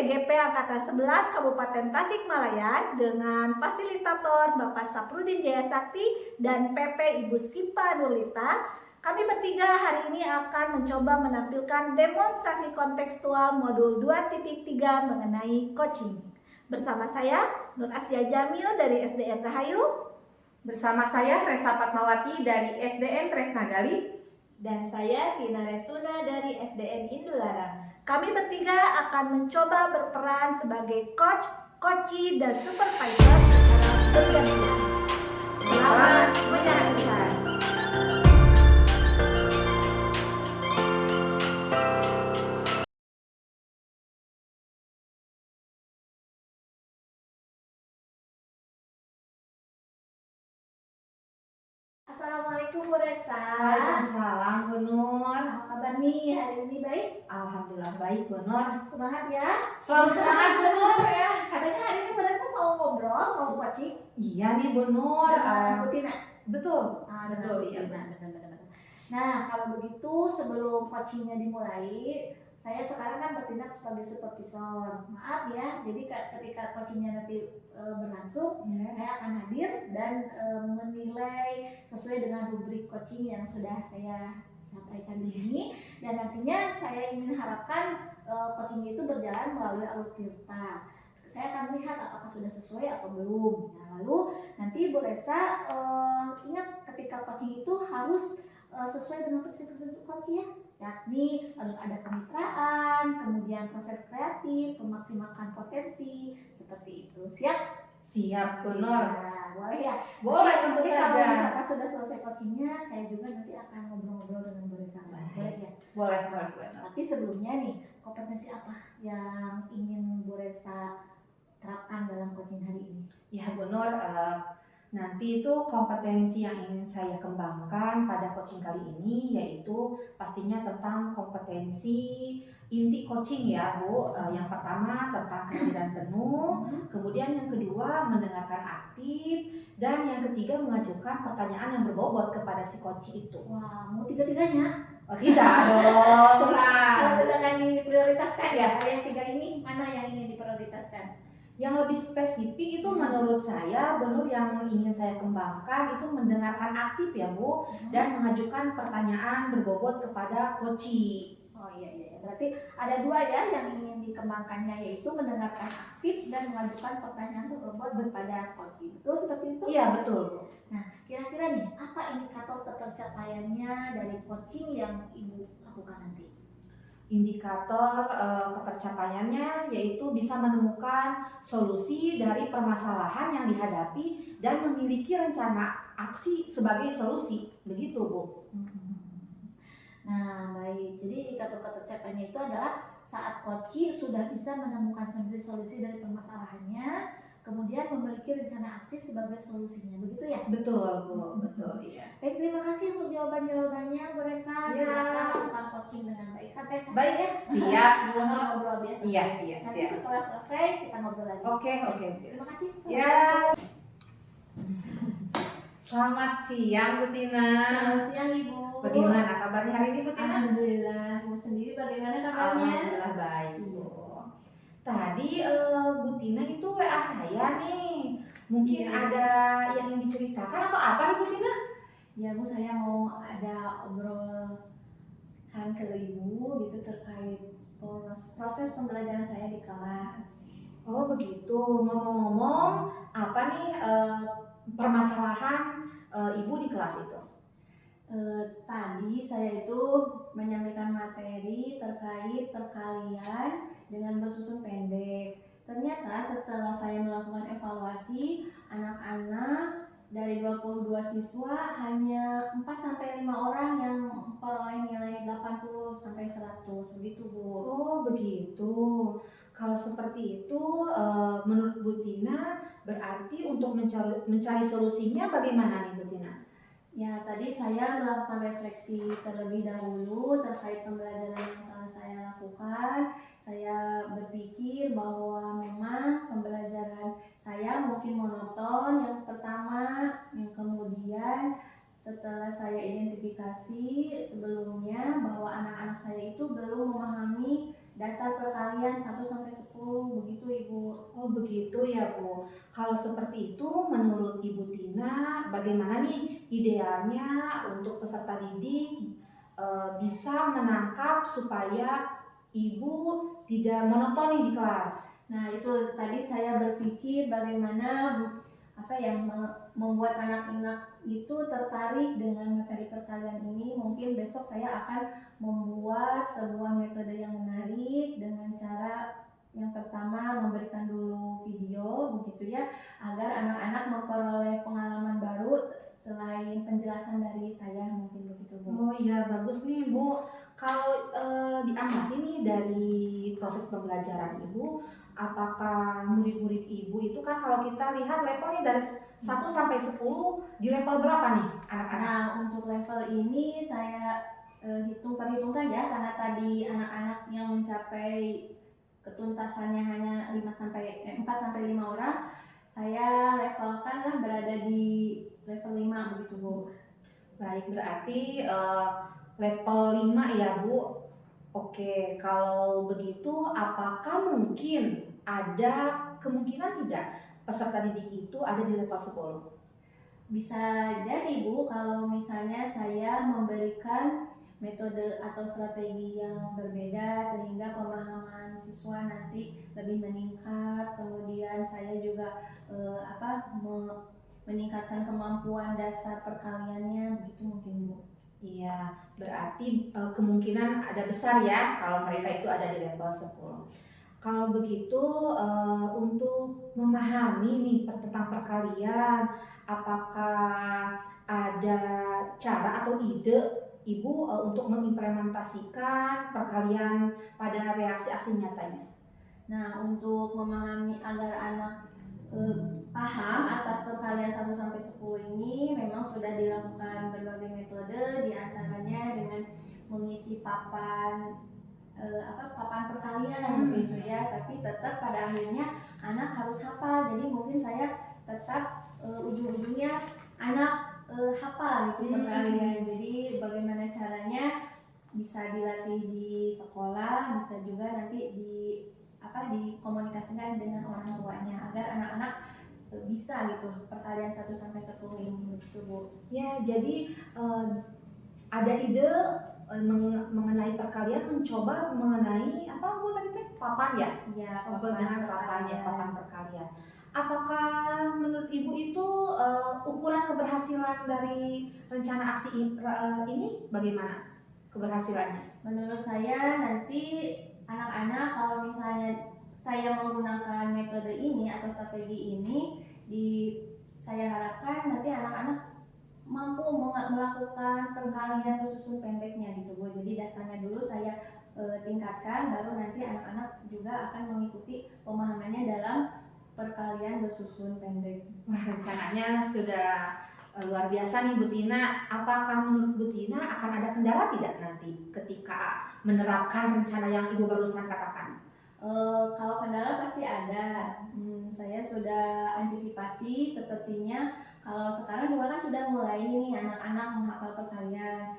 CGP Angkatan 11 Kabupaten Tasikmalaya dengan fasilitator Bapak Saprudin Jaya Sakti dan PP Ibu Sipa Nurlita. Kami bertiga hari ini akan mencoba menampilkan demonstrasi kontekstual modul 2.3 mengenai coaching. Bersama saya Nur Asya Jamil dari SDN Rahayu. Bersama saya Resa Fatmawati dari SDN Tresnagali. Dan saya Tina Restuna dari SDN Indularang. Kami bertiga akan mencoba berperan sebagai coach, coachee, dan supervisor secara bergantian. Selamat menyaksikan. Assalamualaikum Bu Resa. Waalaikumsalam Bu Nur. Apa kabar nih hari ini, baik? Alhamdulillah baik Bu Nur. Semangat ya. Selalu semangat Bu Nur ya. Katanya hari ini Bu Resa mau ngobrol, mau coaching. Iya nih Bu Nur. Bu Tina. Betul. Betul, iya benar. Nah, kalau begitu sebelum coachingnya dimulai, saya sekarang kan bertindak sebagai supervisor. Maaf ya, jadi ketika coachingnya nanti berlangsung, saya akan hadir dan menilai sesuai dengan rubrik coaching yang sudah saya sampaikan di sini. Dan nantinya saya ingin harapkan coaching itu berjalan melalui alur tirta. Saya akan melihat apakah sudah sesuai atau belum. Nah, lalu nanti Bu Resa ingat ketika coaching itu harus sesuai dengan prinsip-prinsip coaching ya, yakni harus ada kemitraan, kemudian proses kreatif, memaksimalkan potensi, seperti itu. Siap? Siap Bu Nur. Ya, boleh ya? Boleh tentu Nanti saja. kalau misalkan sudah selesai coachingnya, saya juga nanti akan ngobrol-ngobrol dengan Bu Resa. Boleh ya? Boleh Bu Nur. Tapi sebelumnya nih, kompetensi apa yang ingin Bu Resa terapkan dalam coaching hari ini? Ya Bu Nur, nanti itu kompetensi yang ingin saya kembangkan pada coaching kali ini yaitu pastinya tentang kompetensi inti coaching ya Bu. Yang pertama tentang kehadiran penuh, kemudian yang kedua mendengarkan aktif, dan yang ketiga mengajukan pertanyaan yang berbobot kepada si coach itu. Wah, mau tiga-tiganya? Oh tidak dong. Kalau misalkan diprioritaskan ya, yang tiga ini mana yang ingin diprioritaskan? Yang lebih spesifik itu menurut saya benar yang ingin saya kembangkan itu mendengarkan aktif ya Bu, dan mengajukan pertanyaan berbobot kepada coachee. Oh iya, berarti ada dua ya yang ingin dikembangkannya, yaitu mendengarkan aktif dan mengajukan pertanyaan berbobot kepada coachee. Betul seperti itu? Iya betul. Nah, kira-kira nih apa indikator ketercapaiannya dari coaching yang Ibu lakukan nanti? Indikator ketercapaiannya yaitu bisa menemukan solusi dari permasalahan yang dihadapi dan memiliki rencana aksi sebagai solusi. Begitu Bu. Nah, baik. Jadi indikator ketercapaiannya itu adalah saat coachee sudah bisa menemukan sendiri solusi dari permasalahannya, kemudian memiliki rencana aksi sebagai solusinya. Begitu ya? Betul Bu, betul iya. Baik, terima kasih untuk jawaban-jawabannya Bu Resa. Ya. Silakan lakukan coaching dengan baik. Santai Baik ya. siap Bu. Ngobrol biasa. Iya Nanti siap. setelah selesai kita ngobrol lagi. Oke siap. Terima kasih. Ya. Selamat siang Bu Tina. Selamat siang Ibu. Bagaimana kabarnya hari ini Bu Tina? Alhamdulillah. Ibu sendiri bagaimana kabarnya? Alhamdulillah baik Bu. Tadi Bu Tina itu WA saya nih. Mungkin Iya. ada yang ingin diceritakan atau apa nih Bu Tina? Ya Bu, saya mau ada obrolkan ke Ibu gitu terkait proses pembelajaran saya di kelas. Oh begitu. Ngomong-ngomong, apa nih permasalahan Ibu di kelas itu? Tadi saya itu menyampaikan materi terkait perkalian dengan bersusun pendek. Ternyata setelah saya melakukan evaluasi, anak-anak dari 22 siswa hanya 4-5 orang yang memperoleh nilai 80 sampai 100, begitu Bu. Oh begitu. Kalau seperti itu, menurut Bu Tina berarti untuk mencari solusinya bagaimana nih Bu Tina? Ya, tadi saya melakukan refleksi terlebih dahulu terkait pembelajaran yang telah saya lakukan. Saya berpikir bahwa memang pembelajaran saya mungkin monoton yang pertama, yang kemudian setelah saya identifikasi sebelumnya bahwa anak-anak saya itu belum memahami dasar perkalian 1 sampai 10 begitu Ibu. Oh begitu ya Bu. Kalau seperti itu menurut Ibu Tina bagaimana nih idealnya untuk peserta didik bisa menangkap supaya Ibu tidak monotoni di kelas? Nah itu tadi saya berpikir bagaimana membuat anak-anak itu tertarik dengan materi perkalian ini. Mungkin besok saya akan membuat sebuah metode yang menarik dengan cara yang pertama memberikan dulu video begitu ya, agar anak-anak memperoleh pengalaman baru selain penjelasan dari saya, mungkin begitu Bu. Oh iya bagus nih Bu. Kalau diamati nih dari proses pembelajaran Ibu, apakah murid-murid Ibu itu kan kalau kita lihat levelnya dari 1 sampai 10 di level berapa nih anak-anak? Nah untuk level ini saya perhitungkan ya, karena tadi anak-anak yang mencapai ketuntasannya hanya 4 sampai 5 orang, saya levelkan lah berada di level 5 begitu Bu. Baik, berarti level 5 ya Bu. Oke, kalau begitu apakah mungkin ada kemungkinan tidak peserta didik itu ada di level 10? Bisa jadi Bu, kalau misalnya saya memberikan metode atau strategi yang berbeda sehingga pemahaman siswa nanti lebih meningkat. Kemudian saya juga meningkatkan kemampuan dasar perkaliannya begitu mungkin Bu. Iya, berarti kemungkinan ada besar ya kalau mereka itu ada di level 10. Kalau begitu untuk memahami nih tentang perkalian, apakah ada cara atau ide Ibu untuk mengimplementasikan perkalian pada reaksi aksi nyatanya? Nah, untuk memahami agar anak paham atas perkalian 1 sampai 10 ini memang sudah dilakukan berbagai metode, diantaranya dengan mengisi papan perkalian begitu ya, tapi tetap pada akhirnya anak harus hafal. Jadi mungkin saya tetap ujung-ujungnya anak hafal gitu perkalian. Jadi bagaimana caranya bisa dilatih di sekolah, bisa juga nanti dikomunikasikan dengan orang tuanya agar anak-anak bisa gitu perkalian 1 sampai 10 ini begitu Bu. Ya, jadi ada ide mengenai perkalian, mencoba mengenai apa Bu tadi teh papan ya? Iya, Dengan papan ya, papan perkalian. Apakah menurut Ibu itu ukuran keberhasilan dari rencana aksi ini bagaimana keberhasilannya? Menurut saya nanti anak-anak kalau misalnya saya menggunakan metode ini atau strategi ini, saya harapkan nanti anak-anak mampu melakukan perkalian bersusun pendeknya gitu Bu. Jadi dasarnya dulu saya tingkatkan, baru nanti anak-anak juga akan mengikuti pemahamannya dalam perkalian bersusun pendek. Wah, rencananya sudah luar biasa nih Bu Tina. Apakah menurut Bu Tina akan ada kendala tidak nanti ketika menerapkan rencana yang Ibu barusan katakan? Kalau kendala pasti ada. Saya sudah antisipasi sepertinya. Kalau sekarang juga kan sudah mulai nih anak-anak menghafal perkalian.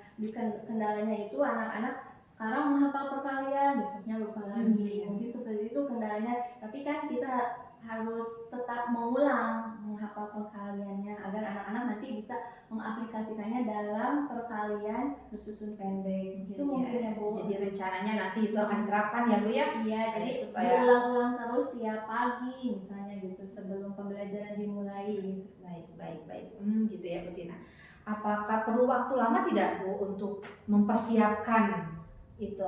Kendalanya itu anak-anak sekarang menghafal perkalian, besoknya lupa lagi. Mungkin seperti itu kendalanya. Tapi kan kita harus tetap mengulang menghafal perkaliannya agar anak-anak nanti bisa mengaplikasikannya dalam perkalian bersusun pendek. Itu mungkin ya Bu. Jadi rencananya nanti itu akan diterapkan ya Bu ya? Iya, jadi supaya diulang-ulang terus tiap pagi misalnya gitu sebelum pembelajaran dimulai gitu. Baik. Gitu ya Bu Tina. Apakah perlu waktu lama tidak Bu untuk mempersiapkan itu?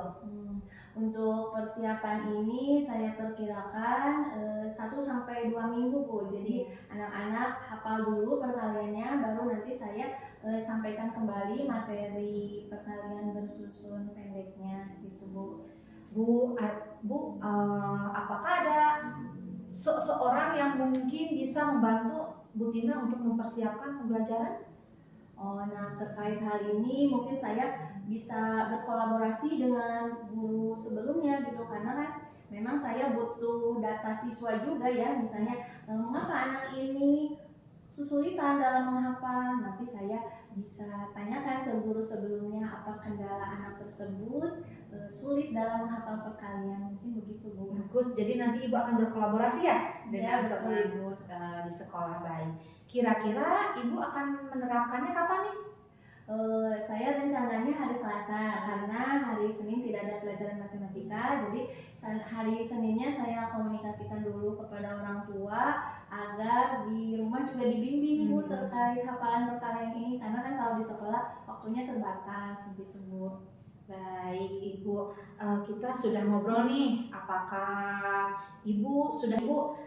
Untuk persiapan ini saya perkirakan 1 sampai 2 minggu Bu. Jadi anak-anak hafal dulu perkaliannya, baru nanti saya sampaikan kembali materi perkalian bersusun pendeknya gitu Bu. Apakah ada seorang yang mungkin bisa membantu Bu Tina untuk mempersiapkan pembelajaran? Nah terkait hal ini mungkin saya bisa berkolaborasi dengan guru sebelumnya gitu, karena kan memang saya butuh data siswa juga ya, misalnya mengapa anak ini kesulitan dalam menghafal, nanti saya bisa tanyakan ke guru sebelumnya apa kendala anak tersebut sulit dalam menghafal perkalian, mungkin begitu Bu. Bagus, jadi nanti Ibu akan berkolaborasi ya dengan betul, teman Ibu. di sekolah. Baik. Kira-kira Ibu akan menerapkannya kapan nih? Saya rencananya hari Selasa karena hari Senin tidak ada pelajaran matematika, jadi hari Seninnya saya komunikasikan dulu kepada orang tua agar di rumah juga dibimbing Bu terkait hafalan perkalian ini, karena kan kalau di sekolah waktunya terbatas gitu Bu. Baik Ibu, kita sudah ngobrol nih. Apakah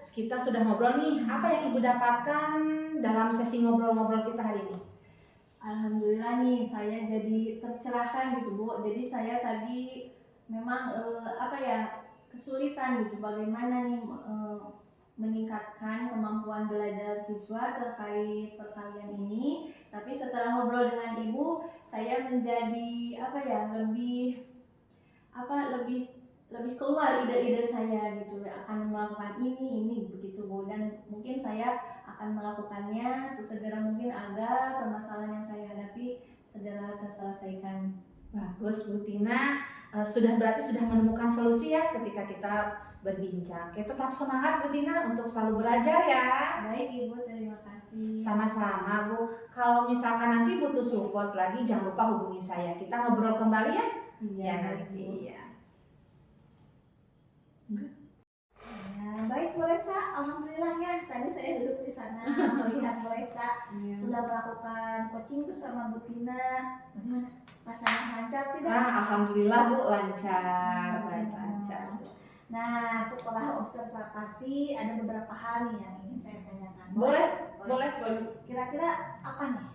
kita sudah ngobrol nih? Apa yang Ibu dapatkan dalam sesi ngobrol-ngobrol kita hari ini? Alhamdulillah nih saya jadi tercerahkan gitu Bu. Jadi saya tadi memang kesulitan gitu bagaimana nih meningkatkan kemampuan belajar siswa terkait perkalian ini. Tapi setelah ngobrol dengan Ibu, saya menjadi lebih keluar ide-ide saya gitu, akan melakukan ini begitu Bu, dan mungkin saya akan melakukannya sesegera mungkin agar permasalahan yang saya hadapi segera terselesaikan. Bagus Bu Tina, berarti sudah menemukan solusi ya ketika kita berbincang. Oke, tetap semangat Bu Tina untuk selalu belajar ya. Baik Ibu, terima kasih. Sama-sama Bu. Kalau misalkan nanti butuh support lagi, jangan lupa hubungi saya. Kita ngobrol kembali ya. Iya, Nanti ya. Baik Bu Resa, alhamdulillah ya. Tadi saya duduk di sana melihat Bu Resa sudah melakukan coaching bersama Bu Tina. Bagaimana? Pasangan lancar tidak? Alhamdulillah Bu, lancar, baik lancar. Nah, setelah observasi ada beberapa hal nih yang ingin saya tanyakan. Boleh. Kira-kira apa nih?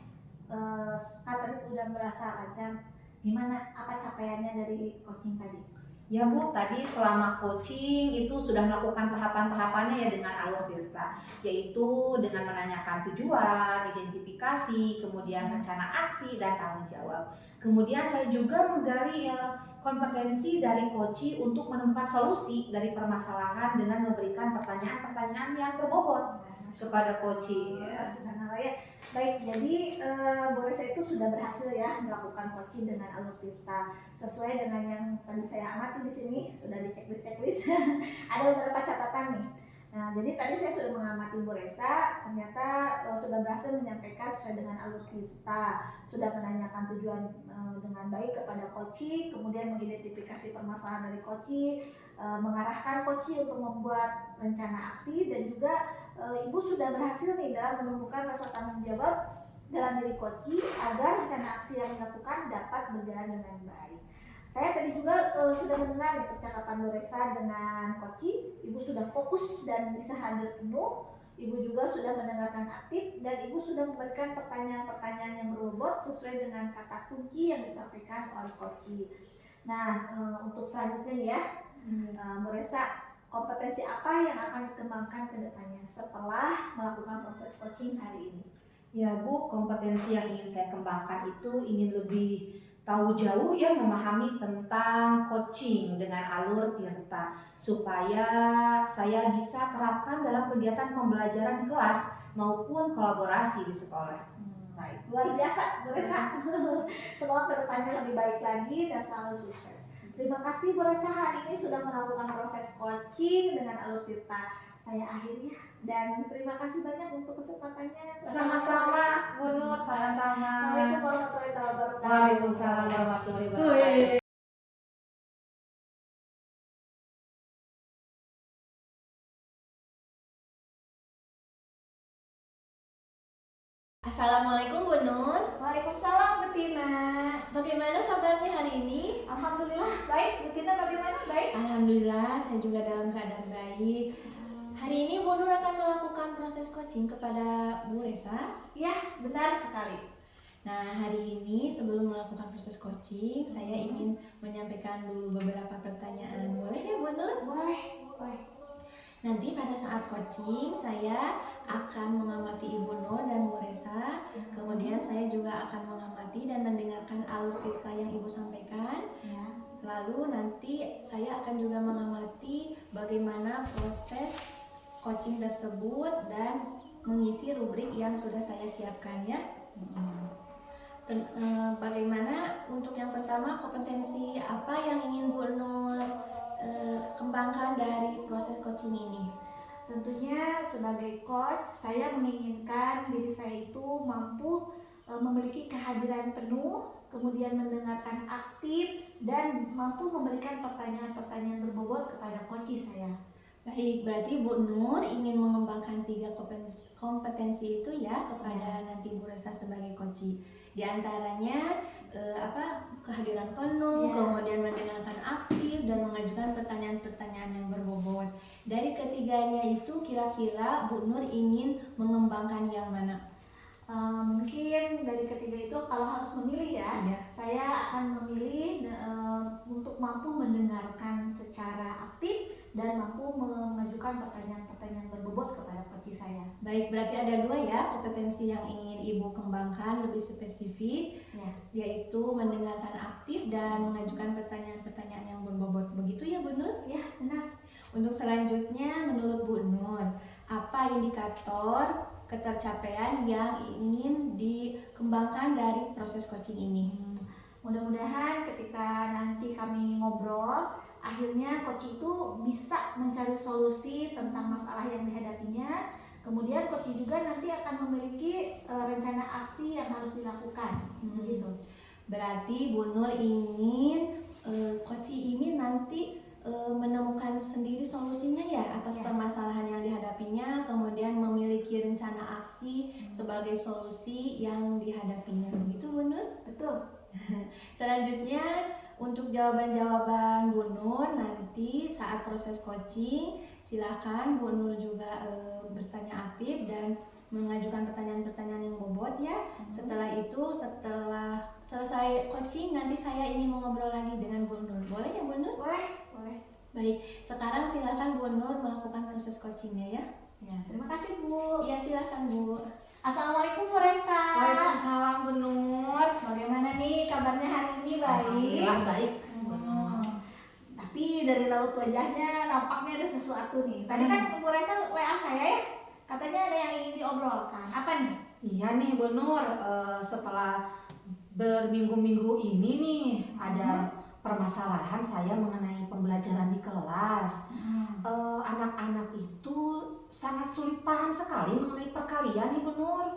Kan tadi udah merasa lancar. Gimana? Apa capaiannya dari coaching tadi? Ya Bu, tadi selama coaching itu sudah melakukan tahapan-tahapannya ya dengan alur tirta, yaitu dengan menanyakan tujuan, identifikasi, kemudian rencana aksi dan tanggung jawab. Kemudian saya juga menggali kompetensi dari coach untuk menemukan solusi dari permasalahan dengan memberikan pertanyaan-pertanyaan yang berbobot kepada coach. Subhanallah ya. Baik, jadi Bu Resa itu sudah berhasil ya melakukan coaching dengan alur tirta sesuai dengan yang tadi saya amati di sini, sudah di checklist. Ada beberapa catatan nih. Nah, jadi tadi saya sudah mengamati Bu Resa, ternyata sudah berhasil menyampaikan sesuai dengan alur tirta, sudah menanyakan tujuan dengan baik kepada coach, kemudian mengidentifikasi permasalahan dari coach, mengarahkan coach untuk membuat rencana aksi, dan juga Ibu sudah berhasil nih dalam menumbuhkan rasa tanggung jawab dalam diri coach agar rencana aksi yang dilakukan dapat berjalan dengan baik. Saya tadi juga sudah mendengar percakapan Bu Resa dengan coach. Ibu sudah fokus dan bisa hadir penuh. Ibu juga sudah mendengarkan aktif dan Ibu sudah memberikan pertanyaan-pertanyaan yang berbobot sesuai dengan kata kunci yang disampaikan oleh coach. Nah, untuk selanjutnya nih ya, Bu Resa, kompetensi apa yang akan dikembangkan ke depannya setelah melakukan proses coaching hari ini? Ya Bu, kompetensi yang ingin saya kembangkan itu ingin lebih tahu jauh ya memahami tentang coaching dengan alur tirta supaya saya bisa terapkan dalam kegiatan pembelajaran di kelas maupun kolaborasi di sekolah. Baik, luar biasa Bu Resa. Semoga kedepannya lebih baik lagi dan selalu sukses. Terima kasih Bu Resa hari ini sudah melakukan proses coaching dengan alur tirta. Saya akhiri dan terima kasih banyak untuk kesempatannya. Sama-sama Bu Nur, sama-sama. Assalamualaikum warahmatullahi wabarakatuh. Waalaikumsalam warahmatullahi wabarakatuh. Assalamualaikum Bu Nur. Waalaikumsalam Bu Tina. Bagaimana kabarnya hari ini? Alhamdulillah baik. Bu Tina bagaimana? Baik. Alhamdulillah saya juga dalam keadaan baik. Hari ini Bu Nur akan melakukan proses coaching kepada Bu Resa. Ya, benar sekali. Nah, hari ini sebelum melakukan proses coaching, saya ingin menyampaikan dulu beberapa pertanyaan. Boleh ya Bu Nur? Boleh. Nanti pada saat coaching, saya akan mengamati Ibu Nur dan Bu Resa. Kemudian saya juga akan mengamati dan mendengarkan alur tirta yang Ibu sampaikan. Ya. Lalu nanti saya akan juga mengamati bagaimana proses coaching tersebut dan mengisi rubrik yang sudah saya siapkan ya. Bagaimana untuk yang pertama, kompetensi apa yang ingin Bu Nur kembangkan dari proses coaching ini? Tentunya sebagai coach, saya menginginkan diri saya itu mampu memiliki kehadiran penuh, kemudian mendengarkan aktif, dan mampu memberikan pertanyaan-pertanyaan berbobot kepada coach saya. Baik, berarti Bu Nur ingin mengembangkan 3 kompetensi itu ya kepada nanti Bu Resa sebagai coach. Di antaranya kehadiran penuh, kemudian mendengarkan aktif, dan mengajukan pertanyaan-pertanyaan yang berbobot. Dari ketiganya itu kira-kira Bu Nur ingin mengembangkan yang mana? Mungkin dari ketiga itu kalau harus memilih ya, saya akan memilih untuk mampu mendengarkan secara aktif dan mampu mengajukan pertanyaan-pertanyaan berbobot kepada coach saya. Baik, berarti ada 2 ya kompetensi yang ingin Ibu kembangkan lebih spesifik, yaitu mendengarkan aktif dan mengajukan pertanyaan-pertanyaan yang berbobot. Begitu ya Bu Nur? Ya, benar. Untuk selanjutnya, menurut Bu Nur, apa indikator ketercapaian yang ingin dikembangkan dari proses coaching ini? Mudah-mudahan ketika nanti kami ngobrol, akhirnya coach itu bisa mencari solusi tentang masalah yang dihadapinya. Kemudian coach juga nanti akan memiliki rencana aksi yang harus dilakukan. Begitu. Berarti Bu Nur ingin coach ini nanti menemukan sendiri solusinya ya atas permasalahan yang dihadapinya, kemudian memiliki rencana aksi sebagai solusi yang dihadapinya. Begitu Bu Nur? Betul. Selanjutnya untuk jawaban-jawaban Bu Nur nanti saat proses coaching, silakan Bu Nur juga bertanya aktif dan mengajukan pertanyaan-pertanyaan yang bobot ya. Setelah itu, setelah selesai coaching, nanti saya ingin mengobrol lagi dengan Bu Nur. Boleh ya Bu Nur? Boleh. Baik, sekarang silakan Bu Nur melakukan proses coachingnya ya. Ya, terima kasih Bu. Iya, silakan Bu. Assalamualaikum Bu Resa. Waalaikumsalam Bu Nur. Bagaimana nih kabarnya hari ini? Baik. Alhamdulillah baik Bu Nur. Tapi dari raut wajahnya nampaknya ada sesuatu nih. Tadi kan Bu Resa WA saya ya, katanya ada yang ingin diobrolkan. Apa nih? Iya nih Bu Nur, setelah berminggu-minggu ini nih ada permasalahan saya mengenai pembelajaran di kelas. Anak-anak itu sangat sulit paham sekali mengenai perkalian nih Bu Nur.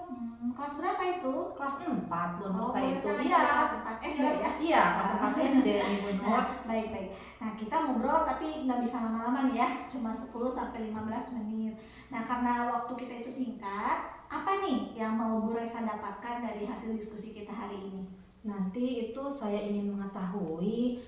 Kelas berapa itu? Kelas 4 Bu Nur saya itu. Iya, kelas 4 SD ya? Iya, kelas 4 SD nih Bu Nur. Baik. Nah, kita ngobrol tapi nggak bisa lama-lama nih ya, cuma 10-15 menit. Nah, karena waktu kita itu singkat, apa nih yang mau Bu Resa dapatkan dari hasil diskusi kita hari ini? Nanti itu saya ingin mengetahui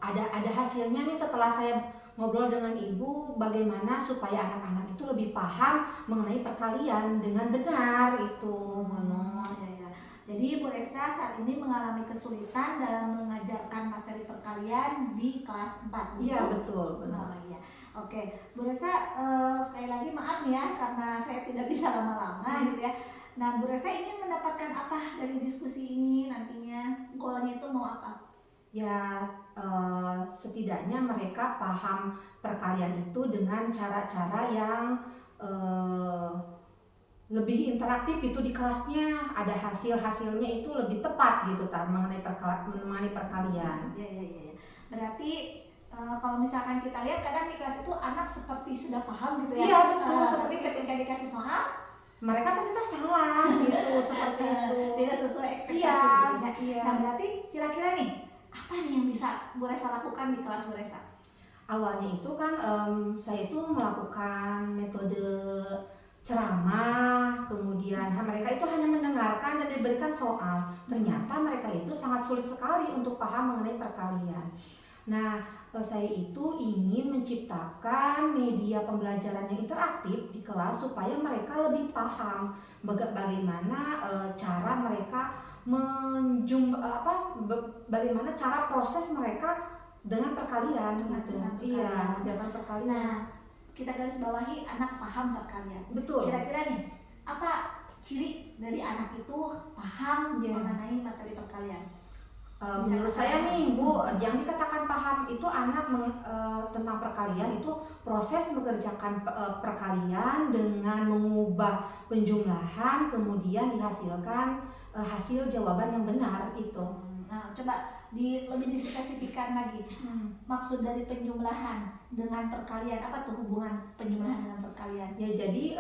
ada hasilnya nih setelah saya ngobrol dengan Ibu, bagaimana supaya anak-anak itu lebih paham mengenai perkalian dengan benar itu Bu Nur. Ya. Jadi Bu Resa saat ini mengalami kesulitan dalam mengajarkan materi perkalian di kelas 4. Iya betul benar. Oh, iya. Oke, Bu Resa sekali lagi maaf ya karena saya tidak bisa lama-lama gitu ya. Nah, Bu Resa ingin mendapatkan apa dari diskusi ini nantinya? Goalnya itu mau apa? Ya setidaknya mereka paham perkalian itu dengan cara-cara yang lebih interaktif itu di kelasnya, ada hasilnya itu lebih tepat gitu mengenai perkalian. Iya. Berarti kalau misalkan kita lihat kadang di kelas itu anak seperti sudah paham gitu ya. Iya betul. Tapi ketika dikasih soal mereka ternyata salah gitu seperti itu. Tidak sesuai ekspektasi. Iya. Nah, berarti kira-kira nih apa nih yang bisa Bu Resa lakukan di kelas Bu Resa? Awalnya itu kan saya itu melakukan metode ceramah, kemudian mereka itu hanya mendengarkan dan diberikan soal. Ternyata mereka itu sangat sulit sekali untuk paham mengenai perkalian. Nah, saya itu ingin menciptakan media pembelajaran yang interaktif di kelas supaya mereka lebih paham bagaimana cara mereka bagaimana cara proses mereka dengan perkalian gitu. Iya, mengajarkan perkalian. Nah, kita garis bawahi anak paham perkalian. Betul. Kira-kira nih, apa ciri dari anak itu paham mengenai materi perkalian? Menurut saya nih Bu, yang dikatakan paham itu anak tentang perkalian itu proses mengerjakan perkalian dengan mengubah penjumlahan kemudian dihasilkan hasil jawaban yang benar itu. Nah, coba lebih dispesifikkan lagi. Maksud dari penjumlahan dengan perkalian, apa tuh hubungan penjumlahan dengan perkalian? Ya jadi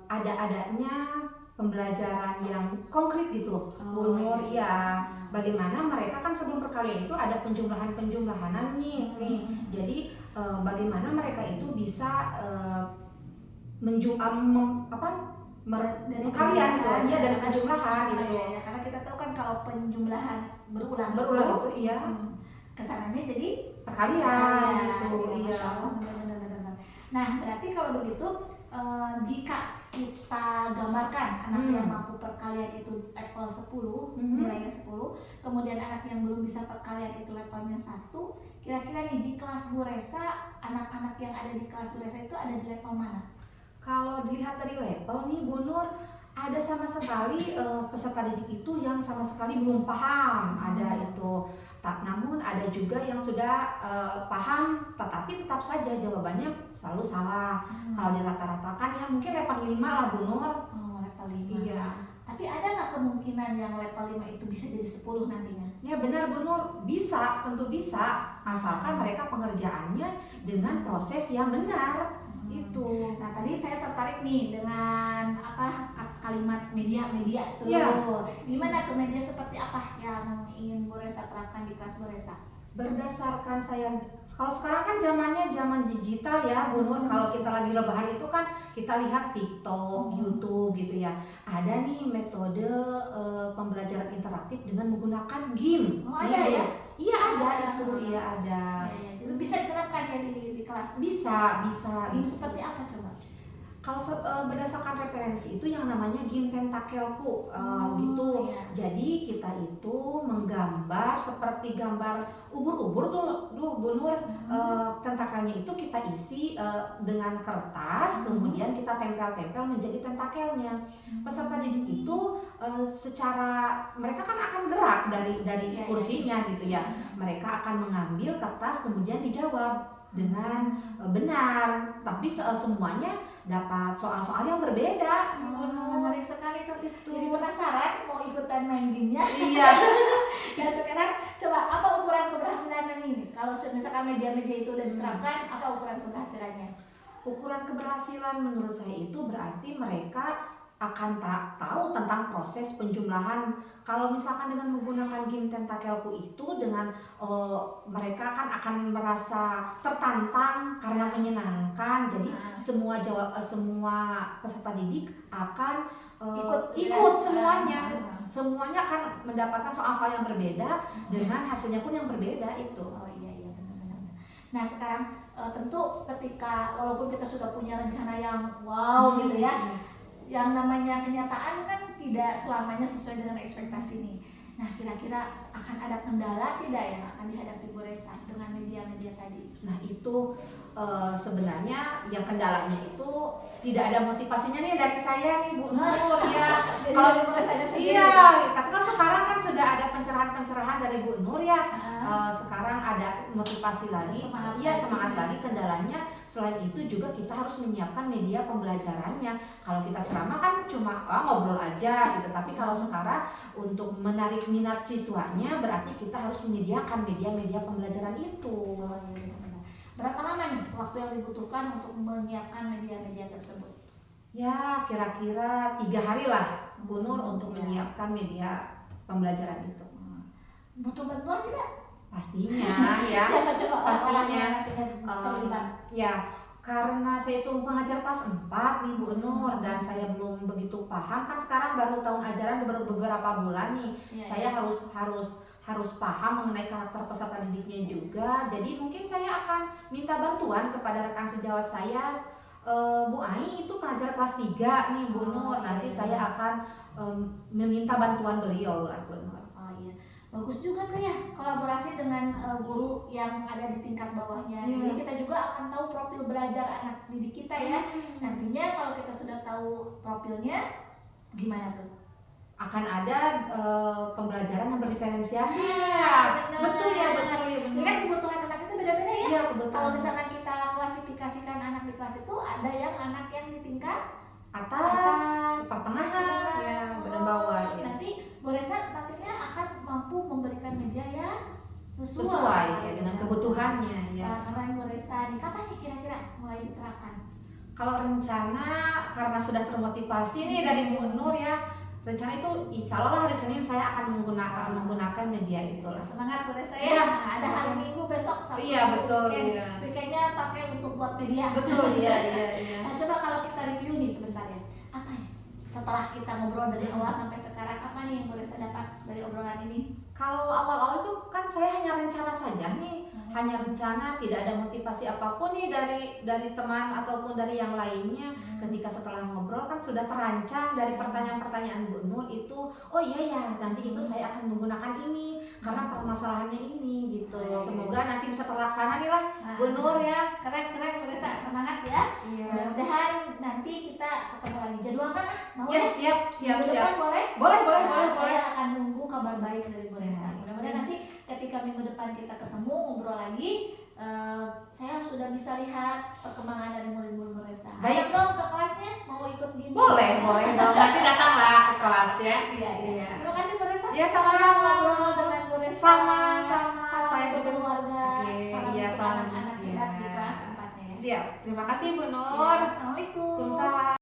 ada-adanya pembelajaran yang konkret gitu, Bu Nur. Ya, bagaimana mereka kan sebelum perkalian itu ada penjumlahan-penjumlahanan nih. Jadi bagaimana mereka itu bisa perkalian gitu, ya dari penjumlahan gitu. Ya, karena kita tahu kan kalau penjumlahan berulang itu iya. Kesananya jadi perkalian gitu. Iya. Iya. Benar. Nah, berarti kalau begitu jika kita gambarkan anak yang mampu perkalian itu level 10, nilainya 10, kemudian anak yang belum bisa perkalian itu levelnya 1, kira-kira nih di kelas Bu Resa, anak-anak yang ada di kelas Bu Resa itu ada di level mana? Kalau dilihat dari level nih Bu Nur, ada sama sekali peserta didik itu yang sama sekali belum paham, ada itu. Namun ada juga yang sudah paham, tetapi tetap saja jawabannya selalu salah. Kalau dirata-ratakan ya mungkin level 5 lah Bu Nur. Oh, level 5. Iya. Tapi ada nggak kemungkinan yang level 5 itu bisa jadi 10 nantinya? Ya benar Bu Nur, bisa, tentu bisa, asalkan mereka pengerjaannya dengan proses yang benar. Itu. Nah, tadi saya tertarik nih dengan kalimat media tuh. Ya. Gimana tuh media seperti apa yang ingin Bu Resa terapkan di kelas Bu Resa? Berdasarkan saya, kalau sekarang kan zamannya zaman digital ya Bu Nur. Kalau kita lagi rebahan itu kan kita lihat TikTok, YouTube gitu ya. Ada nih metode pembelajaran interaktif dengan menggunakan game. Oh, ada ya? Iya ada itu, iya ada. Ya, jadi bisa diterapkan ya di kelas. Bisa. Game seperti apa coba? Kalau berdasarkan referensi itu yang namanya game tentakelku gitu. Iya. Jadi kita itu menggambar seperti gambar ubur-ubur tuh Bu Nur. Tentakelnya itu kita isi dengan kertas, kemudian kita tempel-tempel menjadi tentakelnya. Peserta didik itu secara mereka kan akan gerak dari kursinya gitu ya. Mereka akan mengambil kertas kemudian dijawab dengan benar, tapi semuanya dapat soal-soal yang berbeda. Menarik sekali tuh itu. Jadi penasaran mau ikutan main gamenya. Iya. Dan sekarang coba apa ukuran keberhasilannya ini? Kalau misalkan media-media itu udah diterapkan, apa ukuran keberhasilannya? Ukuran keberhasilan menurut saya itu berarti mereka akan tahu tentang proses penjumlahan. Kalau misalkan dengan menggunakan game tentakelku itu dengan mereka kan akan merasa tertantang karena menyenangkan. Jadi semua peserta didik akan ikut semuanya. Semuanya akan mendapatkan soal-soal yang berbeda dengan hasilnya pun yang berbeda itu. Oh iya benar. Nah sekarang tentu ketika walaupun kita sudah punya rencana yang wow gitu ya. Yang namanya kenyataan kan tidak selamanya sesuai dengan ekspektasi nih. Nah kira-kira akan ada kendala tidak yang akan dihadapi Bu Resa dengan media-media tadi? Nah itu sebenarnya yang kendalanya itu tidak ada motivasinya nih dari saya nih Bu Nur ya. Kalau di Bu Resanya sendiri. Iya, tapi kan sekarang kan sudah ada pencerahan dari Bu Nur ya. Sekarang ada motivasi lagi. Semangat lagi. Kendalanya selain itu juga kita harus menyiapkan media pembelajarannya. Kalau kita ceramah kan cuma ngobrol aja gitu. Tapi kalau sekarang untuk menarik minat siswanya berarti kita harus menyediakan media-media pembelajaran itu. Berapa lama nih waktu yang dibutuhkan untuk menyiapkan media-media tersebut? Ya kira-kira 3 hari lah Bu Nur untuk menyiapkan media pembelajaran itu. Butuh bantuan tidak? Pastinya ya. Siapa coba pastinya terlibat? Ya karena saya itu pengajar kelas 4 nih Bu Nur dan saya belum begitu paham kan sekarang baru tahun ajaran beberapa bulan nih. Saya harus paham mengenai karakter peserta didiknya juga. Jadi mungkin saya akan minta bantuan kepada rekan sejawat saya Bu Ai itu pengajar kelas 3 nih Bu Nur. Nanti saya akan meminta bantuan beliau lah Bu Nur. Bagus juga tuh ya kolaborasi dengan guru yang ada di tingkat bawahnya. Jadi kita juga akan tahu profil belajar anak didik kita ya. Nantinya kalau kita sudah tahu profilnya gimana tuh? akan ada pembelajaran yang berdiferensiasi ya. benar. Betul ya, betul ya, Ini benar. kan kebutuhan anak itu beda-beda ya. Iya, Kalau kebetulan. misalkan kita klasifikasikan anak di kelas itu ada yang anak yang di tingkat Atas, pertengahan, ya, dan bawah ya. Nanti Bu Resa nantinya akan mampu memberikan media yang Sesuai ya dengan kebutuhannya ya. Keren Bu Resa nih, kapan nih kira-kira mulai diterapkan? Kalau rencana karena sudah termotivasi nih dari Bu Nur ya, rencana itu insya Allah hari Senin saya akan menggunakan media itu lah. Semangat Bu Resa Iya. ya. Nah, ada hari Minggu besok Sabtu. Iya, betul, weekend. iya. Weekendnya pakai untuk buat media. Betul, iya. Nah, coba kalau kita review nih sebentar ya. Apa ya? Setelah kita ngobrol dari awal sampai sekarang, apa nih yang Bu Resa dapat dari obrolan ini? Kalau awal-awal itu kan saya hanya rencana saja nih, hanya rencana, tidak ada motivasi apapun nih dari teman ataupun dari yang lainnya. Ketika setelah ngobrol kan sudah terancang dari pertanyaan-pertanyaan Bu Nur itu, oh iya ya nanti itu saya akan menggunakan ini karena permasalahannya ini gitu. Semoga nanti bisa terlaksana nih lah Bu Nur ya. Keren Bu Resa, semangat ya. Iya. Mudah-mudahan nanti kita ketemu lagi. Jadwalkan mau Ya siap. Minggu depan boleh? Boleh. Saya akan nunggu kabar baik dari Bu Resa. Ya. Mudah-mudahan nanti ketika minggu depan kita ketemu ngobrol lagi, saya sudah bisa lihat perkembangan dari murid-murid Bu Resa. Baik. Ayo dong ke kelasnya, mau ikut gini? Boleh dong. Nanti datanglah ke kelas ya. Iya. Terima kasih Bu Resa. Ya sama-sama. Ngobrol dengan Bu Resa. Sama-sama. Salam Saya untuk juga. keluarga. Oke, Salam iya, untuk salam. anak-anak Iya. hebat di kelas 4-nya ya. Siap. Terima kasih Bu Ya, Nur. Assalamualaikum. Waalaikumsalam.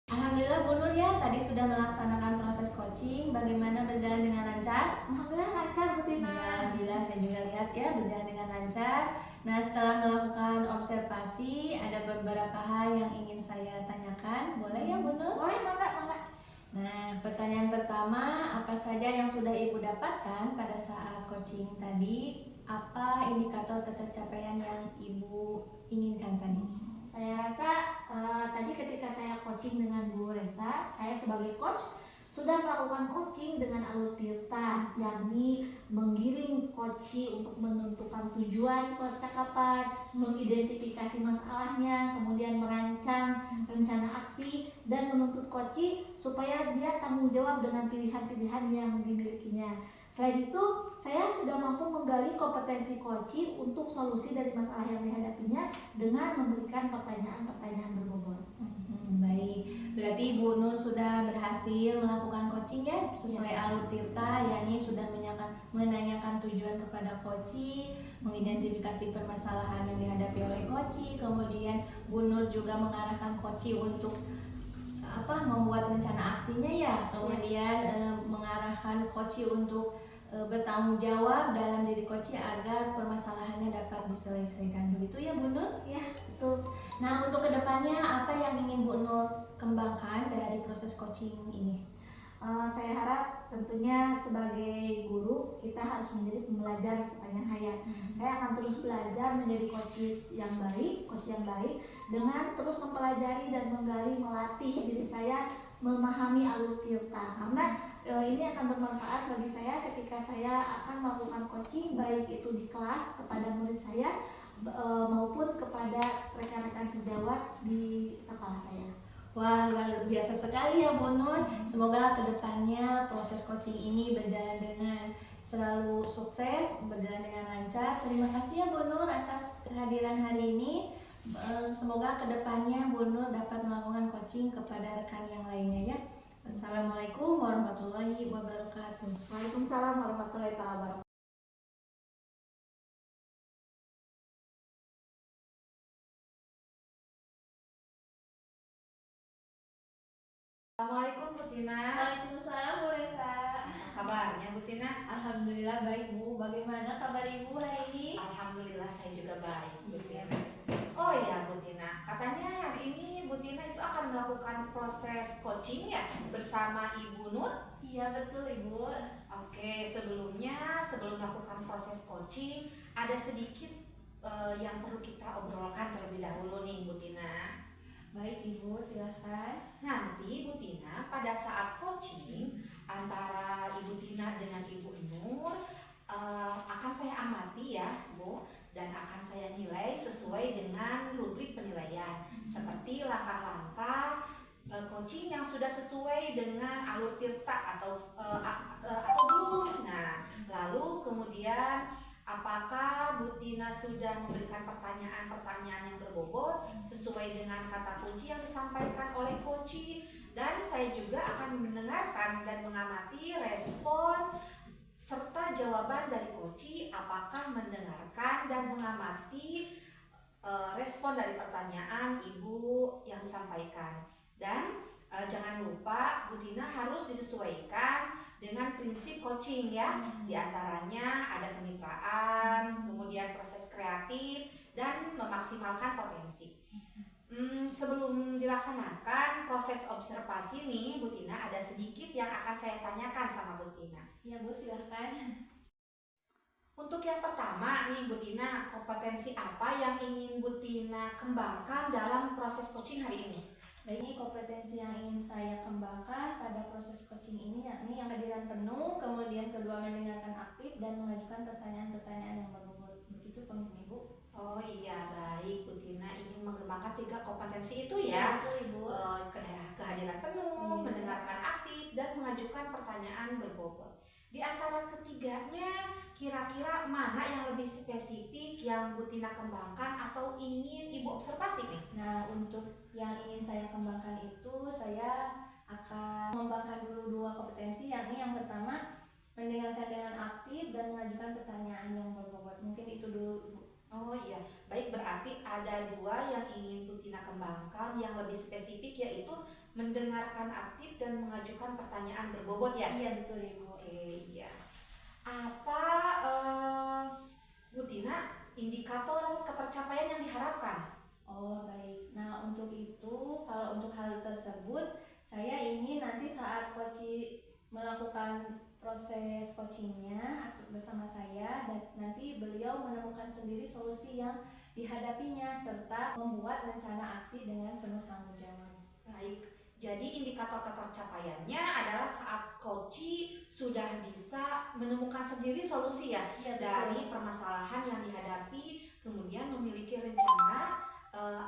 Alhamdulillah Bu Nur ya, tadi sudah melaksanakan proses coaching. Bagaimana berjalan dengan lancar? Alhamdulillah lancar Bu Tina. Ya, alhamdulillah saya juga lihat ya berjalan dengan lancar. Nah, setelah melakukan observasi, ada beberapa hal yang ingin saya tanyakan. Boleh ya Bu Nur? Boleh, mangga. Nah, pertanyaan pertama, apa saja yang sudah Ibu dapatkan pada saat coaching tadi? Apa indikator ketercapaian yang Ibu inginkan tadi? Saya rasa tadi ketika saya coaching dengan Bu Resa, saya sebagai coach sudah melakukan coaching dengan alur tirta, yakni menggiring coachi untuk menentukan tujuan percakapan, mengidentifikasi masalahnya, kemudian merancang rencana aksi dan menuntut coachi supaya dia tanggung jawab dengan pilihan-pilihan yang dimilikinya. Selain itu, saya sudah mampu menggali kompetensi coachi untuk solusi dari masalah yang dihadapinya dengan memberikan pertanyaan-pertanyaan berbobot. Baik, berarti Bu Nur sudah berhasil melakukan coaching ya sesuai alur tirta, yakni sudah menanyakan tujuan kepada coachi, mengidentifikasi permasalahan yang dihadapi oleh coachi, kemudian Bu Nur juga mengarahkan coachi untuk membuat rencana aksinya ya, kemudian mengarahkan coachi untuk bertanggung jawab dalam diri coachi agar permasalahannya dapat diselesaikan. Begitu ya Bu Nur? Ya, betul. Nah, untuk kedepannya apa yang ingin Bu Nur kembangkan dari proses coaching ini? Saya harap tentunya sebagai guru kita harus menjadi pembelajar sepanjang hayat. Saya akan terus belajar menjadi coach yang baik dengan terus mempelajari dan menggali, melatih diri saya memahami alur tirta. Karena ini akan bermanfaat bagi saya ketika saya akan melakukan coaching, baik itu di kelas kepada murid saya maupun kepada rekan-rekan sejawat di sekolah saya. Wah, luar biasa sekali ya Bu Nur. Semoga kedepannya proses coaching ini berjalan dengan selalu sukses, berjalan dengan lancar. Terima kasih ya Bu Nur atas kehadiran hari ini. Semoga kedepannya Bu Nur dapat melakukan coaching kepada rekan yang lainnya ya. Assalamualaikum warahmatullahi wabarakatuh. Waalaikumsalam warahmatullahi wabarakatuh. Assalamualaikum Bu Tina. Waalaikumsalam Bu Resa. Apa kabarnya Bu Tina? Alhamdulillah baik Bu. Bagaimana kabar Ibu hari ini? Alhamdulillah saya juga baik Bu Tina. Oh ya Bu Tina, katanya hari ini Bu Tina itu akan melakukan proses coaching ya bersama Ibu Nur. Iya betul Ibu. Oke, sebelum melakukan proses coaching ada sedikit yang perlu kita obrolkan terlebih dahulu nih Bu Tina. Baik Ibu, silahkan. Nanti Bu Tina pada saat coaching antara Ibu Tina dengan Ibu Nur akan saya amati ya Bu, dan akan saya nilai sesuai dengan rubrik penilaian seperti langkah-langkah coaching yang sudah sesuai dengan alur tirta atau belum. Nah, lalu kemudian apakah Bu Tina sudah memberikan pertanyaan-pertanyaan yang berbobot sesuai dengan kata kunci yang disampaikan oleh coach, dan saya juga akan mendengarkan dan mengamati respon serta jawaban dari coach, apakah mendengarkan dan mengamati respon dari pertanyaan Ibu yang disampaikan. Dan jangan lupa Bu Tina harus disesuaikan dengan prinsip coaching ya. Di antaranya ada kemitraan, kemudian proses kreatif, dan memaksimalkan potensi. Sebelum dilaksanakan proses observasi nih Bu Tina, ada sedikit yang akan saya tanyakan sama Bu Tina. Ya Bu, silahkan. Untuk yang pertama nih Bu Tina, kompetensi apa yang ingin Bu Tina kembangkan dalam proses coaching hari ini? Baik, ini kompetensi yang ingin saya kembangkan pada proses coaching ini yakni yang kehadiran penuh, kemudian kedua mendengarkan aktif dan mengajukan pertanyaan-pertanyaan yang berbobot. Begitu pemimpin Ibu. Oh iya, baik. Bu Tina ingin mengembangkan 3 kompetensi itu ya. Betul, Ibu. Kehadiran penuh, mendengarkan aktif, dan mengajukan pertanyaan berbobot. Di antara ketiganya, kira-kira mana yang lebih spesifik yang Bu Tina kembangkan atau ingin Ibu observasi nih? Nah, untuk yang ingin saya kembangkan itu, saya akan mengembangkan dulu 2 kompetensi, yakni yang pertama mendengarkan dengan aktif dan mengajukan pertanyaan yang berbobot. Mungkin itu dulu, Bu. Oh iya, baik, berarti ada 2 yang ingin Bu Tina kembangkan yang lebih spesifik, yaitu mendengarkan aktif dan mengajukan pertanyaan berbobot ya? Iya, betul Ibu. Oke, iya. Apa Bu Tina indikator ketercapaian yang diharapkan? Oh baik, nah untuk itu, kalau untuk hal tersebut saya ingin nanti saat coach melakukan proses coachingnya bersama saya, dan nanti beliau menemukan sendiri solusi yang dihadapinya serta membuat rencana aksi dengan penuh tanggung jawab. Baik, jadi indikator ketercapaiannya adalah saat coach sudah bisa menemukan sendiri solusi ya, dari permasalahan yang dihadapi, kemudian memiliki rencana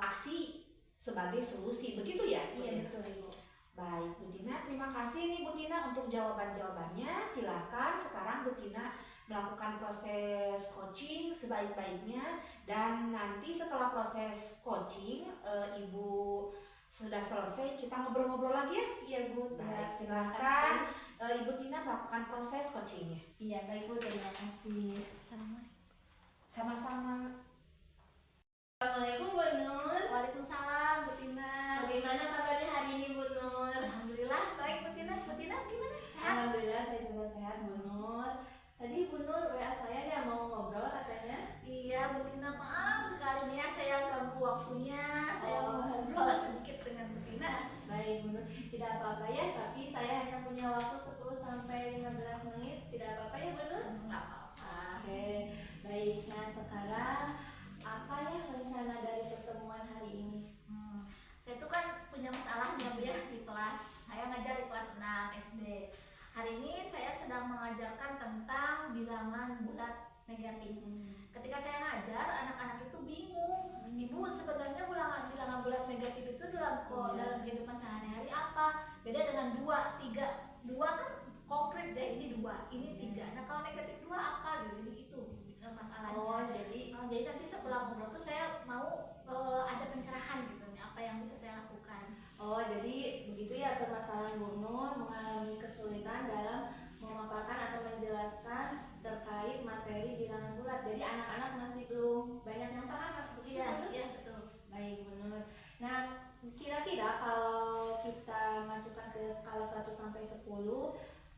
aksi sebagai solusi, begitu ya? Iya betul Ibu. Baik Bu Tina, terima kasih nih Bu Tina untuk jawaban-jawabannya. Silakan sekarang Bu Tina melakukan proses coaching sebaik-baiknya, dan nanti setelah proses coaching Ibu sudah selesai, kita ngobrol-ngobrol lagi ya? Iya Bu, baik, silakan Ibu Tina melakukan proses coachingnya. Iya baik Bu, terima kasih. Assalamualaikum. Sama-sama. Assalamualaikum Bu Nur. Waalaikumsalam Bu Tina. Bagaimana kabarnya hari ini Bu Nur? Alhamdulillah baik Bu Tina. Bu Tina gimana? Sehat? Alhamdulillah saya juga sehat Bu Nur. Tadi Bu Nur WA saya ya mau ngobrol katanya. Iya Bu Tina, maaf sekali nih ya saya ganggu waktunya. Saya mau ngobrol sedikit dengan Bu Tina. Baik Bu Nur, tidak apa-apa ya, tapi saya hanya punya waktu 10 sampai 15 menit. Tidak apa-apa ya Bu Nur? Nggak apa-apa. Oke, baik. Nah sekarang apa ya rencana dari pertemuan hari ini? Saya tuh kan punya masalah nih Bu ya di kelas. Saya ngajar di kelas 6 SD. Hari ini saya sedang mengajarkan tentang bilangan bulat negatif. Ketika saya ngajar, anak-anak itu bingung. Ibu, sebenarnya bilangan bulat negatif itu dalam kehidupan sehari-hari apa? Beda dengan 2, 3. 2 kan konkret deh, ini 2, ini 3. Nah kalau negatif 2 apa? Jadi itu masalahnya. Oh jadi nanti setelah ngobrol tuh saya mau ada pencerahan gitu nih, apa yang bisa saya lakukan. Oh jadi begitu ya permasalahan Bu Nur mengalami kesulitan dalam memaparkan atau menjelaskan terkait materi bilangan bulat. Jadi anak-anak masih belum banyak yang paham begitu? Iya betul. Baik Bu Nur. Nah kira-kira kalau kita masukkan ke skala 1 sampai 10,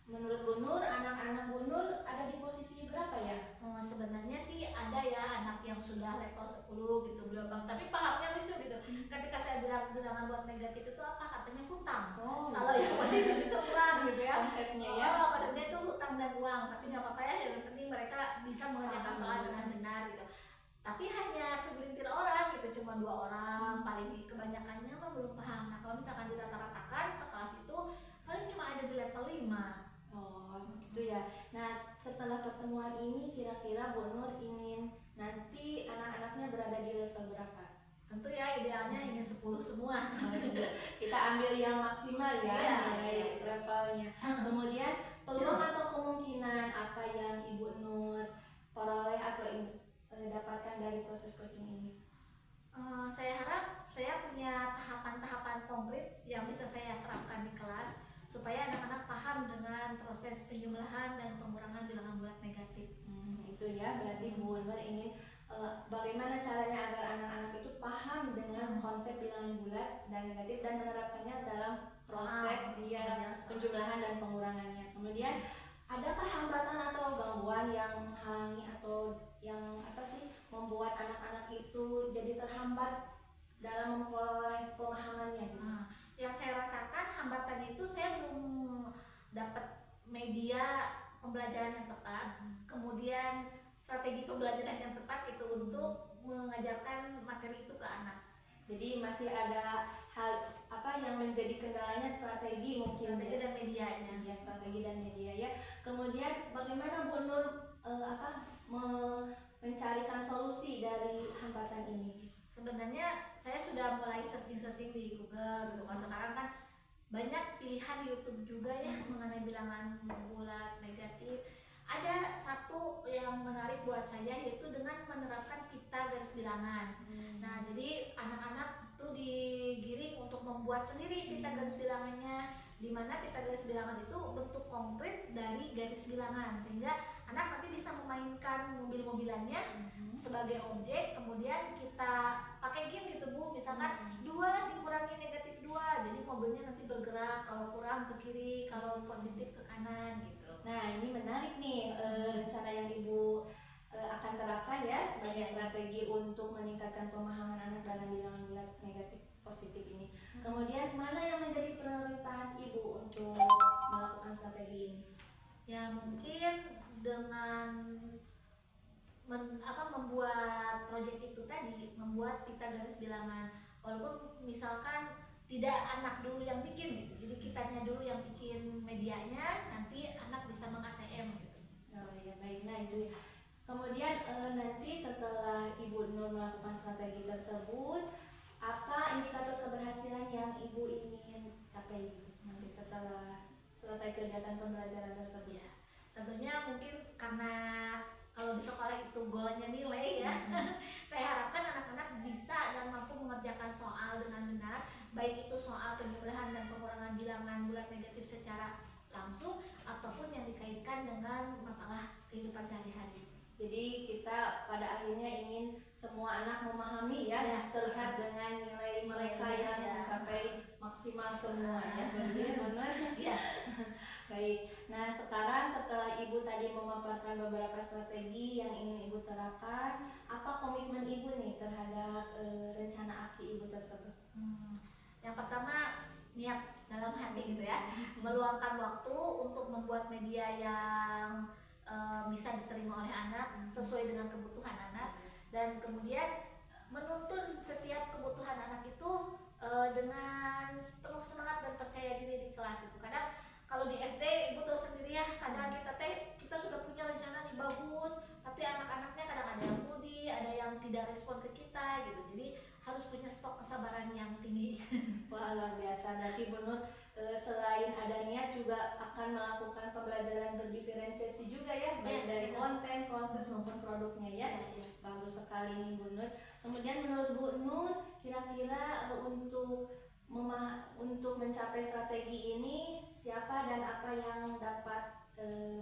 menurut Bu Nur, anak-anak Bu Nur ada di posisi berapa ya? Sebenarnya sih ada ya anak yang sudah level 10 gitu belum bang, tapi pahamnya lucu gitu. Ketika saya bilang bilangan buat negatif itu apa, katanya hutang. Kalau yang positif itu uang gitu ya. Konsepnya ya. Konsepnya itu hutang dan uang, tapi nggak apa-apa ya, yang penting mereka bisa mengerjakan soal dengan benar gitu. Tapi hanya segelintir orang gitu, cuma 2 orang, paling kebanyakannya mah belum paham. Nah kalau misalkan dirata-ratakan sekelas itu paling cuma ada di level 5. Oh gitu ya. Nah setelah pertemuan ini kira-kira Bu Nur ingin nanti anak-anaknya berada di level berapa? tentu ya idealnya ingin 10 semua. Kita ambil yang maksimal ya, Iya, nilai iya. levelnya. Kemudian peluang atau kemungkinan apa yang Ibu Nur peroleh atau dapatkan dari proses coaching ini? Saya harap saya punya tahapan-tahapan konkret yang bisa saya terapkan di kelas supaya anak-anak paham dengan proses penjumlahan dan pengurangan bilangan bulat negatif. Itu ya, berarti Bu Nur ingin bagaimana caranya agar anak-anak itu paham dengan konsep bilangan bulat dan negatif dan menerapkannya dalam proses dia penjumlahan dan pengurangannya. Kemudian adakah hambatan atau gangguan yang menghalangi atau yang membuat anak-anak itu jadi terhambat dalam memperoleh pemahamannya? Yang saya rasakan hambatannya itu saya belum dapat media pembelajaran yang tepat, kemudian strategi pembelajaran yang tepat itu untuk mengajarkan materi itu ke anak. Jadi masih ada hal yang menjadi kendalanya strategi mungkin Strategi dan medianya. Ya, strategi dan media ya. Kemudian bagaimana Bu Nur mencarikan solusi dari hambatan ini? Sebenarnya saya sudah mulai searching di Google gitu. Kalau sekarang kan banyak pilihan YouTube juga ya mengenai bilangan bulat negatif. Ada satu yang menarik buat saya yaitu dengan menerapkan pita garis bilangan. Nah, jadi anak-anak tuh digiring untuk membuat sendiri pita garis bilangannya, di mana pita garis bilangan itu bentuk konkret dari garis bilangan sehingga anak nanti bisa memainkan mobil-mobilannya sebagai objek, kemudian kita pakai game gitu Bu, misalkan 2 dikurangi negatif 2, jadi mobilnya nanti bergerak, kalau kurang ke kiri, kalau positif ke kanan gitu. Nah, ini menarik nih rencana yang Ibu akan terapkan ya sebagai strategi untuk meningkatkan pemahaman anak dalam bilangan bulat negatif positif ini. Kemudian mana yang menjadi prioritas Ibu untuk melakukan strategi ini? Ya mungkin dengan membuat proyek itu tadi, membuat pita garis bilangan, walaupun misalkan tidak anak dulu yang bikin gitu, jadi kitanya dulu yang bikin medianya, nanti anak bisa meng-ATM gitu. Oh ya, baik. Nah itu ya. Kemudian nanti setelah Ibu Nur melakukan strategi tersebut, apa indikator keberhasilan yang Ibu ingin capai nanti setelah selesai kegiatan pembelajaran tersebut? Ya, tentunya mungkin karena kalau di sekolah itu goalnya nilai ya, saya harapkan anak-anak bisa dan mampu mengerjakan soal dengan benar, baik itu soal penjumlahan dan pengurangan bilangan bulat negatif secara langsung ataupun yang dikaitkan dengan masalah kehidupan sehari-hari. Jadi kita pada akhirnya ingin semua anak memahami ya, terlihat dengan nilai mereka yang mencapai maksimal semua ya, benar ya. Baik. Nah sekarang setelah Ibu tadi memaparkan beberapa strategi yang ingin Ibu terapkan, apa komitmen Ibu nih terhadap rencana aksi Ibu tersebut? Yang pertama, niat dalam hati gitu ya, meluangkan waktu untuk membuat media yang bisa diterima oleh anak sesuai dengan kebutuhan anak, dan kemudian menuntun setiap kebutuhan anak itu dengan penuh semangat dan percaya diri di kelas gitu. Kadang kalau di SD Ibu tahu sendiri ya, kadang kita sudah punya rencana nih bagus, tapi anak-anaknya kadang ada yang mudi, ada yang tidak respon ke kita gitu. Jadi harus punya stok kesabaran yang tinggi. Wah luar biasa, berarti Bu Nur selain ada niat juga akan melakukan pembelajaran berdiferensiasi juga ya, baik dari konten, proses maupun produknya ya. Bagus sekali nih Bu Nur. Kemudian menurut Bu Nur, kira-kira untuk mencapai strategi ini siapa dan apa yang dapat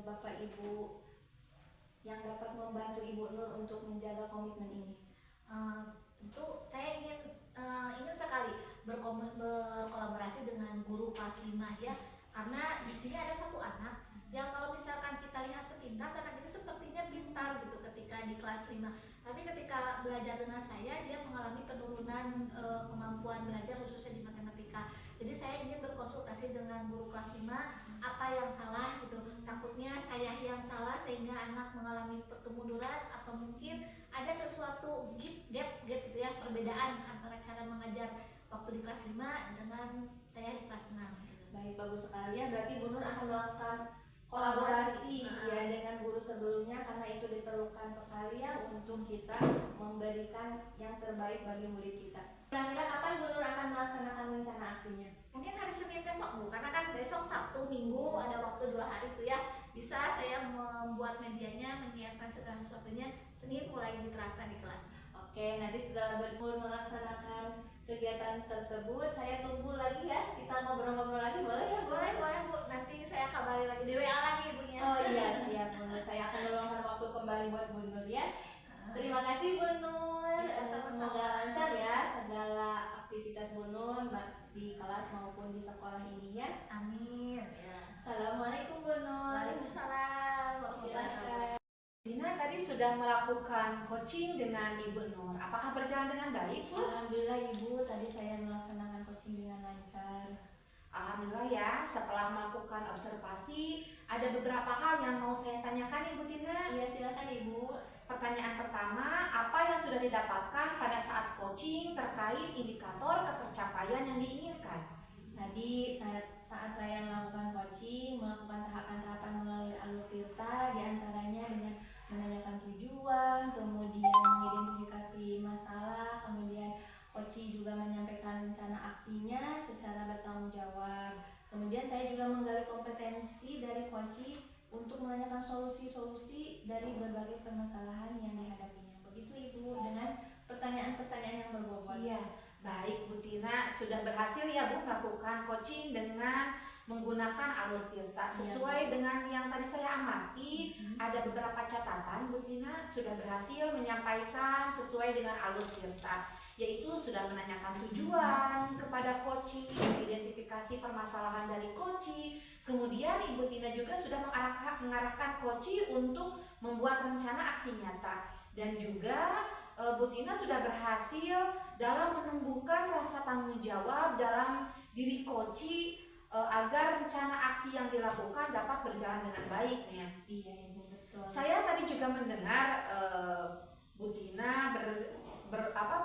Bapak Ibu yang dapat membantu Ibu Nur untuk menjaga komitmen ini? Tentu saya ingin sekali berkolaborasi dengan guru kelas 5 ya, karena di sini ada satu anak yang kalau misalkan kita lihat sepintas anak ini sepertinya pintar gitu ketika di kelas 5, tapi ketika belajar dengan saya dia mengalami penurunan kemampuan belajar khususnya di matematika. Jadi saya ingin berkonsultasi dengan guru kelas 5 apa yang salah gitu, takutnya saya yang salah sehingga anak mengalami kemunduran atau mungkin ada sesuatu gap gitu ya, perbedaan antara cara mengajar waktu di kelas 5 dengan saya di kelas 6. Baik, bagus sekali ya, berarti Bu Nur akan melakukan kolaborasi ya dengan guru sebelumnya karena itu diperlukan sekali ya untuk kita memberikan yang terbaik bagi murid kita. Kira-kira kapan Bu Nur akan melaksanakan rencana aksinya? Mungkin hari Senin besok Bu, karena kan besok Sabtu Minggu ada waktu 2 hari tuh ya. Bisa saya membuat medianya, menyiapkan segala sesuatunya, Senin mulai diterapkan di kelas. Oke, nanti setelah Bu Nur melaksanakan kegiatan tersebut, saya tunggu lagi ya. Kita ngobrol-ngobrol lagi, boleh ya? Boleh Bu, nanti saya kabari lagi di WA lagi Ibunya. Oh iya, siap Bu Nur. Saya akan meluangkan waktu kembali buat Bu Nur ya. Terima kasih Bu Nur. Ya, sama-sama. Semoga lancar ya segala aktivitas Bu Nur di kelas maupun di sekolah ini ya. Amin. Ya. Assalamualaikum Bu Nur. Waalaikumsalam warahmatullahi wabarakatuh. Dina tadi sudah melakukan coaching dengan Ibu Nur. Apakah berjalan dengan baik, Bu? Alhamdulillah Ibu, tadi saya melaksanakan coaching dengan lancar. Alhamdulillah ya, setelah melakukan observasi, ada beberapa hal yang mau saya tanyakan Ibu Tina. Iya, silakan Ibu. Pertanyaan pertama, apa yang sudah didapatkan pada saat coaching terkait indikator ketercapaian yang diinginkan? Tadi saat saya melakukan coaching, melakukan tahapan-tahapan melalui alur tirta, diantaranya dengan menanyakan tujuan, kemudian mengidentifikasi masalah, kemudian coach juga menyampaikan rencana aksinya secara bertanggung jawab. Kemudian saya juga menggali kompetensi dari coach untuk menanyakan solusi-solusi dari berbagai permasalahan yang dihadapinya. Begitu Ibu, dengan pertanyaan-pertanyaan yang berbobot. Iya, baik Bu Tina, sudah berhasil ya Bu melakukan coaching dengan menggunakan alur tirta sesuai dengan yang tadi saya amati. Ada beberapa catatan Bu Tina sudah berhasil menyampaikan sesuai dengan alur tirta, yaitu sudah menanyakan tujuan kepada coach, identifikasi permasalahan dari coach, kemudian Ibu Tina juga sudah mengarahkan coach untuk membuat rencana aksi nyata, dan juga Bu Tina sudah berhasil dalam menumbuhkan rasa tanggung jawab dalam diri coach agar rencana aksi yang dilakukan dapat berjalan dengan baik ya. Iya Ibu, betul. Saya tadi juga mendengar Bu Tina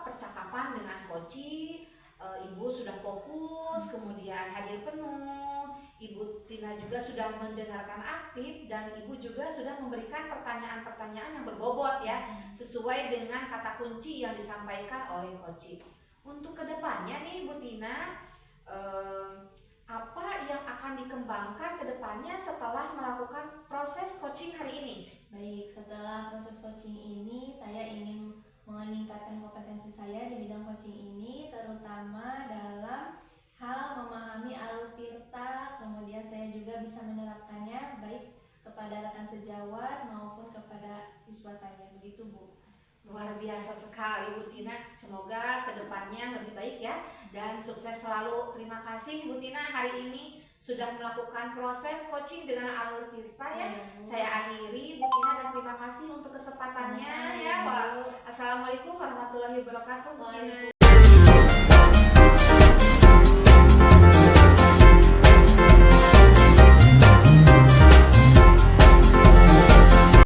percakapan dengan Koci. Ibu sudah fokus, kemudian hadir penuh. Ibu Tina juga sudah mendengarkan aktif, dan Ibu juga sudah memberikan pertanyaan-pertanyaan yang berbobot ya, sesuai dengan kata kunci yang disampaikan oleh Koci. Untuk kedepannya nih Bu Tina, apa yang akan dikembangkan ke depannya setelah melakukan proses coaching hari ini? Baik, setelah proses coaching ini saya ingin meningkatkan kompetensi saya di bidang coaching ini, terutama dalam hal memahami alur tirta, kemudian saya juga bisa menerapkannya baik kepada rekan sejawat maupun kepada siswa saya. Begitu Bu. Luar biasa sekali Bu Tina, semoga kedepannya lebih baik ya, dan sukses selalu. Terima kasih Bu Tina hari ini sudah melakukan proses coaching dengan alur tirta ya. Saya akhiri Bu Tina, dan terima kasih untuk kesempatannya. Sama-sama, ya. Bu. Assalamualaikum warahmatullahi wabarakatuh Bu Tina.